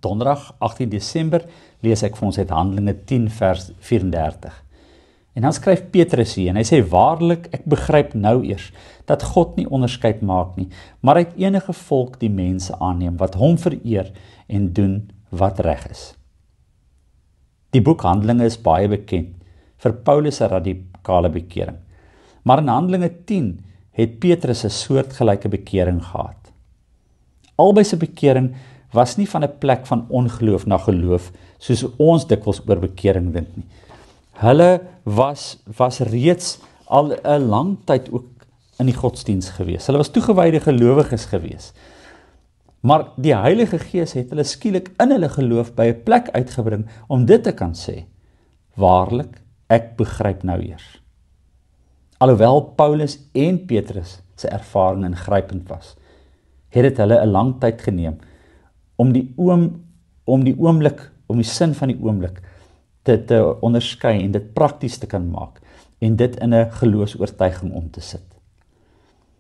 Donderdag 18 Desember lees ek vir ons uit Handelinge 10 vers 34. En dan skryf Petrus hier en hy sê, waarlik, ek begryp nou eers, dat God nie onderskeid maak nie, maar uit enige volk die mense aanneem, wat hom vereer en doen wat reg is. Die boek Handelinge is baie bekend vir Paulus se radikale bekering. Maar in Handelinge 10 het Petrus 'n soortgelyke bekering gehad. Albei se bekering was nie van 'n plek van ongeloof na geloof, soos ons dikwels oor bekering dink nie. Hulle was reeds al 'n lang tyd ook in die godsdiens gewees. Hulle was toegewyde gelowiges gewees. Maar die Heilige Gees het hulle skielik in hulle geloof by 'n plek uitgebring om dit te kan sê, waarlik, ek begryp nou eers. Alhoewel Paulus en Petrus se ervaring ingrypend was, het dit hulle 'n lang tyd geneem om die sin van die oomblik te onderskei en dit prakties te kan maak en dit in 'n geloofsoortuiging om te sit.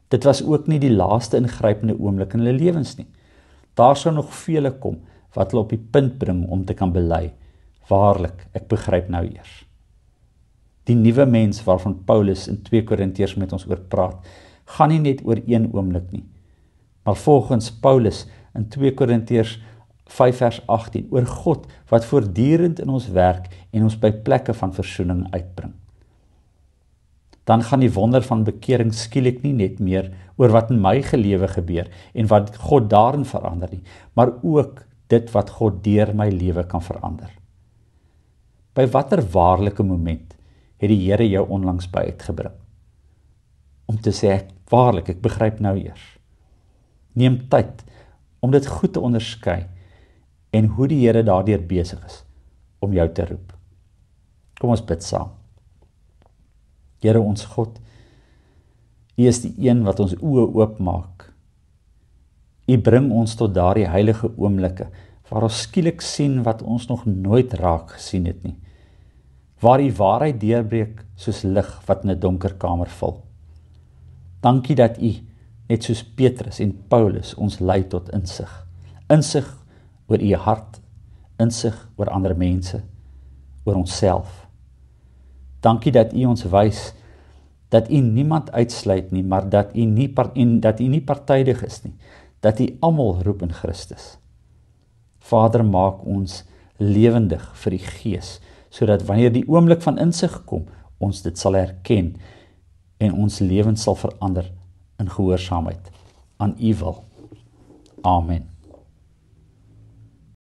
Dit was ook nie die laaste ingrypende oomblik in hulle lewens nie. Daar sou nog vele kom wat hulle op die punt bring om te kan bely, waarlik, ek begryp nou eers. Die nuwe mens waarvan Paulus in 2 Korintiërs met ons oor praat, gaan nie net oor een oomblik nie, maar volgens Paulus in 2 Korintiërs 5 vers 18, oor God wat voortdurend in ons werk en ons by plekke van versoening uitbring. Dan gaan die wonder van bekering skielik nie net meer oor wat in my gelewe gebeur en wat God daarin verander nie, maar ook dit wat God deur my lewe kan verander. By watter waarlike moment het die Here jou onlangs by uitgebring? Om te sê, waarlik, ek begryp nou eers. Neem tyd om dit goed te onderskei en hoe die Here daardeur besig is om jou te roep. Kom ons bid saam. Here ons God, U is die een wat ons oë oopmaak. U bring ons tot daardie heilige oomblikke waar ons skielik sien wat ons nog nooit raak gesien het nie. Waar U waarheid deurbreek soos lig wat in 'n donker kamer val. Dankie dat U, net soos Petrus en Paulus, ons lei tot insig. Insig oor U hart, insig oor ander mense, oor onsself. Dankie dat U ons wys dat U niemand uitsluit nie, maar dat U nie partydig is nie, dat U almal roep in Christus. Vader, maak ons lewendig vir die Gees, sodat wanneer die oomblik van insig kom, ons dit sal herken en ons lewens sal verander in gehoorsaamheid aan U wil. Amen.